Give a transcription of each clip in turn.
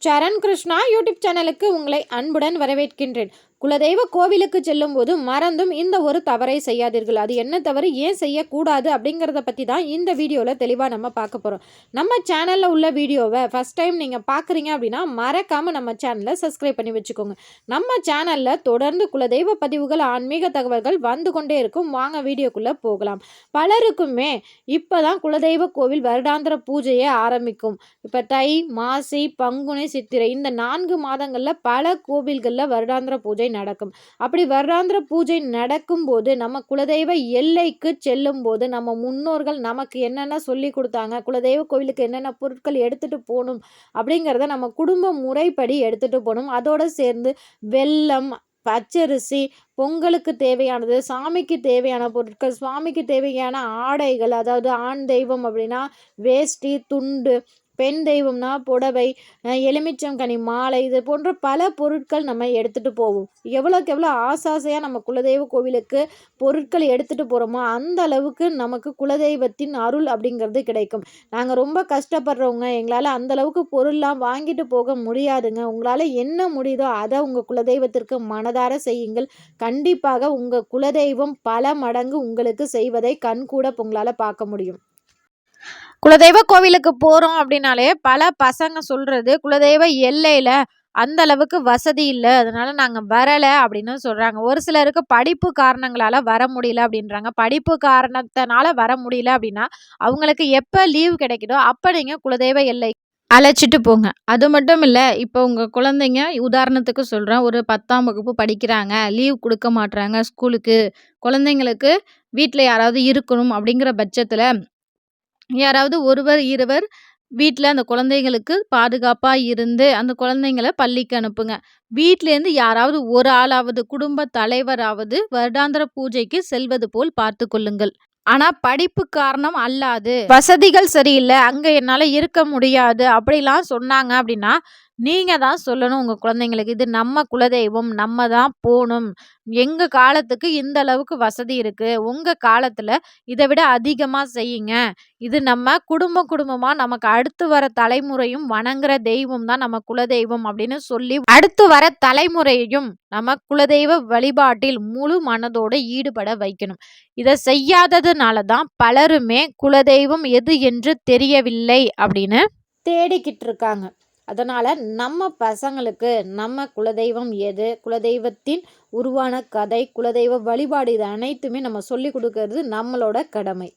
சரண் Krishna YouTube சேனலுக்கு உங்களை அன்புடன் வரவேற்கின்றேன். குலதெய்வ கோவிலுக்கு செல்லும்போது மறந்தும் இந்த ஒரு தவறை செய்யாதீர்கள். அது என்ன தவறு, ஏன் செய்யக்கூடாது அப்படிங்கிறத பற்றி தான் இந்த வீடியோவில் தெளிவாக நம்ம பார்க்க போகிறோம். நம்ம சேனலில் உள்ள வீடியோவை ஃபஸ்ட் டைம் நீங்கள் பார்க்குறீங்க அப்படின்னா மறக்காமல் நம்ம சேனலை சப்ஸ்கிரைப் பண்ணி வச்சுக்கோங்க. நம்ம சேனலில் தொடர்ந்து குலதெய்வ பதிவுகள், ஆன்மீக தகவல்கள் வந்து கொண்டே இருக்கும். வாங்க வீடியோக்குள்ளே போகலாம். பலருக்குமே இப்போ தான் குலதெய்வ கோவில் வருடாந்திர பூஜையை ஆரம்பிக்கும். இப்போ தை, மாசி, பங்குனி, சித்திரை இந்த 4 மாதங்களில் பல கோவில்களில் வருடாந்திர பூஜை நடக்கும். அப்படி வருடாந்திர பூஜை நடக்கும்போது நம்ம குலதெய்வ எல்லைக்கு செல்லும்போது நம்ம முன்னோர்கள் நமக்கு என்னென்ன சொல்லி கொடுத்தாங்க, குலதெய்வ கோவிலுக்கு என்னென்ன பொருட்கள் எடுத்துகிட்டு போகணும் அப்படிங்கிறத நம்ம குடும்ப முறைப்படி எடுத்துகிட்டு போகணும். அதோடு சேர்ந்து வெல்லம், பச்சரிசி, பொங்கலுக்கு தேவையானது, சாமிக்கு தேவையான பொருட்கள், சுவாமிக்கு தேவையான ஆடைகள், அதாவது ஆண் தெய்வம் அப்படின்னா வேஷ்டி, துண்டு, பெண் தெய்வம்னா புடவை, எலுமிச்சங்கனி மாலை, இது போன்ற பல பொருட்கள் நம்ம எடுத்துகிட்டு போவோம். எவ்வளோக்கு எவ்வளோ ஆசையாக நம்ம குலதெய்வ கோவிலுக்கு பொருட்கள் எடுத்துகிட்டு போகிறோமோ அந்த அளவுக்கு நமக்கு குலதெய்வத்தின் அருள் அப்படிங்கிறது கிடைக்கும். நாங்கள் ரொம்ப கஷ்டப்படுறவங்க, எங்களால் அந்த அளவுக்கு பொருள்லாம் வாங்கிட்டு போக முடியாதுங்க. உங்களால் என்ன முடியுதோ அதை உங்கள் குலதெய்வத்திற்கு மனதார செய்யுங்கள். கண்டிப்பாக உங்கள் குலதெய்வம் பல மடங்கு உங்களுக்கு செய்வதை கண்கூட உங்களால் பார்க்க முடியும். குலதெய்வ கோவிலுக்கு போகிறோம் அப்படின்னாலே பல பசங்க சொல்கிறது, குலதெய்வ எல்லையில் அந்த அளவுக்கு வசதி இல்லை, அதனால நாங்கள் வரலை அப்படின்னு சொல்கிறாங்க. ஒரு சிலருக்கு படிப்பு காரணங்களால் வர முடியல அப்படின்றாங்க. படிப்பு காரணத்தினால வர முடியல அப்படின்னா அவங்களுக்கு எப்போ லீவ் கிடைக்குதோ அப்போ நீங்கள் குலதெய்வ எல்லை அழைச்சிட்டு போங்க. அது மட்டும் இல்லை, இப்போ உங்கள் குழந்தைங்க உதாரணத்துக்கு சொல்கிறேன், ஒரு 10ஆம் வகுப்பு படிக்கிறாங்க, லீவ் கொடுக்க மாட்றாங்க ஸ்கூலுக்கு, குழந்தைங்களுக்கு வீட்டில் யாராவது இருக்கணும் அப்படிங்கிற பட்சத்தில் யாராவது ஒருவர், இருவர் வீட்டில் அந்த குழந்தைங்களுக்கு பாதுகாப்பாக இருந்து அந்த குழந்தைங்கள பள்ளிக்கு அனுப்புங்க. வீட்டிலேருந்து யாராவது ஒரு ஆளாவது, குடும்ப தலைவராவது வருடாந்திர பூஜைக்கு செல்வது போல் பார்த்து கொள்ளுங்கள். ஆனா படிப்பு காரணம் அல்லாது, வசதிகள் சரியில்ல, அங்க என்னால இருக்க முடியாது அப்படிலாம் சொன்னாங்க அப்படின்னா, நீங்க தான் சொல்லணும் உங்க குழந்தைங்களுக்கு, இது நம்ம குலதெய்வம், நம்ம தான் போணும். எங்க காலத்துக்கு இந்த அளவுக்கு வசதி இருக்கு. உங்க காலத்துல இத விட அதிகமா செய்யுங்க. இது நம்ம குடும்பமா நமக்கு அடுத்து வர தலைமுறையும் வணங்குற தெய்வம் தான் நம்ம குலதெய்வம் அப்படின்னு சொல்லி, அடுத்து வர தலைமுறையையும் நம்ம குலதெய்வ வழிபாட்டில் முழு மனதோட ஈடுபட வைக்கணும். இதை செய்யாததுனால தான் பலருமே குலதெய்வம் எது என்று தெரியவில்லை அப்படின்னு தேடிக்கிட்டு இருக்காங்க. அதனால நம்ம பசங்களுக்கு நம்ம குலதெய்வம் எது, குலதெய்வத்தின் உருவான கதை, குலதெய்வ வழிபாடு, இது அனைத்துமே நம்ம சொல்லி கொடுக்கறது நம்மளோட கடமை.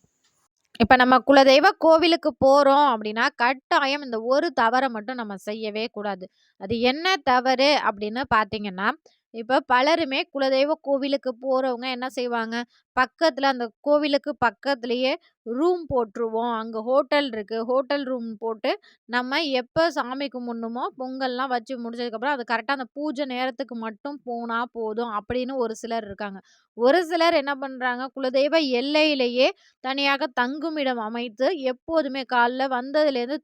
இப்போ நம்ம குலதெய்வ கோவிலுக்கு போகிறோம் அப்படின்னா கட்டாயம் இந்த ஒரு தவறை மட்டும் நம்ம செய்யவே கூடாது. அது என்ன தவறு அப்படின்னு பார்த்தீங்கன்னா, இப்போ பலருமே குலதெய்வ கோவிலுக்கு போகிறவங்க என்ன செய்வாங்க, பக்கத்தில் அந்த கோவிலுக்கு பக்கத்துலேயே ரூம் போட்டுருவோம். அங்கே ஹோட்டல் இருக்குது, ஹோட்டல் ரூம் போட்டு நம்ம எப்போ சாமி கும்பிடணுமோ பொங்கல்லாம் வச்சு முடிச்சதுக்கப்புறம் அது கரெக்டாக அந்த பூஜை நேரத்துக்கு மட்டும் போனால் போதும் அப்படின்னு ஒரு சிலர் இருக்காங்க. ஒரு சிலர் என்ன பண்ணுறாங்க, குலதெய்வ எல்லையிலேயே தனியாக தங்குமிடம் அமைத்து எப்போதுமே காலைல வந்ததுலேருந்து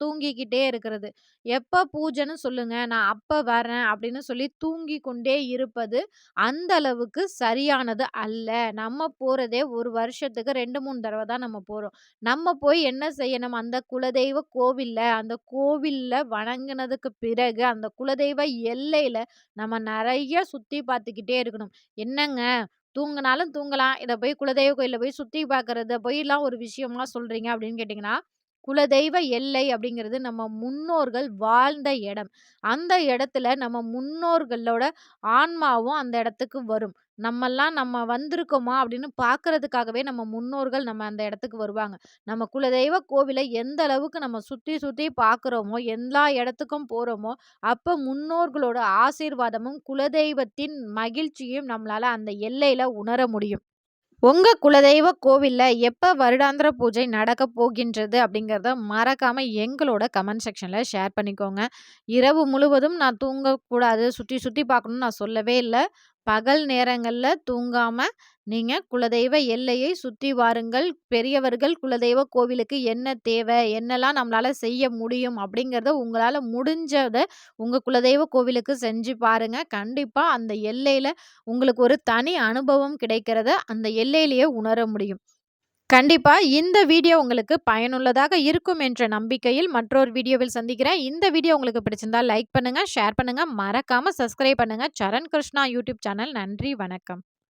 தூங்கிக்கிட்டே இருக்கிறது. எப்போ பூஜைன்னு சொல்லுங்க, நான் அப்போ வரேன் அப்படின்னு சொல்லி தூங்கி கொண்டே இருப்பது அந்த அளவுக்கு சரியானது அல்ல. நம்ம போகிறதே ஒரு வருஷத்துக்கு 2, 3 தடவை தான் நம்ம போகிறோம். நம்ம போய் என்ன செய்யணும், அந்த குலதெய்வ கோவில்ல, அந்த கோவில்ல வணங்கினதுக்கு பிறகு அந்த குலதெய்வ எல்லையில நம்ம நிறைய சுற்றி பார்த்துக்கிட்டே இருக்கணும். என்னங்க, தூங்குனாலும் தூங்கலாம். இத போய் குலதெய்வ கோயில்ல போய் சுத்தி பார்க்கறத போய்லாம் ஒரு விஷயமா சொல்றீங்க அப்படின்னு கேட்டீங்கன்னா, குலதெய்வ எல்லை அப்படிங்கிறது நம்ம முன்னோர்கள் வாழ்ந்த இடம். அந்த இடத்துல நம்ம முன்னோர்களோட ஆன்மாவும் அந்த இடத்துக்கு வரும். நம்ம வந்திருக்கோமா அப்படின்னு பார்க்கறதுக்காகவே நம்ம முன்னோர்கள் நம்ம அந்த இடத்துக்கு வருவாங்க. நம்ம குலதெய்வ கோவில எந்த அளவுக்கு நம்ம சுத்தி சுத்தி பார்க்குறோமோ, எல்லா இடத்துக்கும் போறோமோ, அப்ப முன்னோர்களோட ஆசீர்வாதமும், குலதெய்வத்தின் மகிழ்ச்சியும் நம்மளால அந்த எல்லையில உணர முடியும். உங்க குலதெய்வ கோவில்ல எப்ப வருடாந்திர பூஜை நடக்கப் போகின்றது அப்படிங்கிறத மறக்காம எங்களோட கமெண்ட் செக்ஷன்ல ஷேர் பண்ணிக்கோங்க. இரவு முழுவதும் நான் தூங்கக்கூடாது, சுத்தி சுத்தி பார்க்கணும்னு நான் சொல்லவே இல்ல. பகல் நேரங்கள்ல தூங்காம நீங்க குலதெய்வ எல்லையை சுத்தி வாருங்கள். பெரியவர்கள் குலதெய்வ கோவிலுக்கு என்ன தேவை, என்னலாம் நம்மளால செய்ய முடியும் அப்படிங்கிறத உங்களால முடிஞ்சத உங்க குலதெய்வ கோவிலுக்கு செஞ்சு பாருங்க. கண்டிப்பா அந்த எல்லையில உங்களுக்கு ஒரு தனி அனுபவம் கிடைக்கிறத அந்த எல்லையிலேயே உணர முடியும். கண்டிப்பா இந்த வீடியோ உங்களுக்கு பயனுள்ளதாக இருக்கும் என்ற நம்பிக்கையில் மற்றொரு வீடியோவில் சந்திக்கிறேன். இந்த வீடியோ உங்களுக்கு பிடிச்சிருந்தா லைக் பண்ணுங்க, ஷேர் பண்ணுங்க, மறக்காம சப்ஸ்கிரைப் பண்ணுங்க. சரண் கிருஷ்ணா யூடியூப் சேனல். நன்றி, வணக்கம்.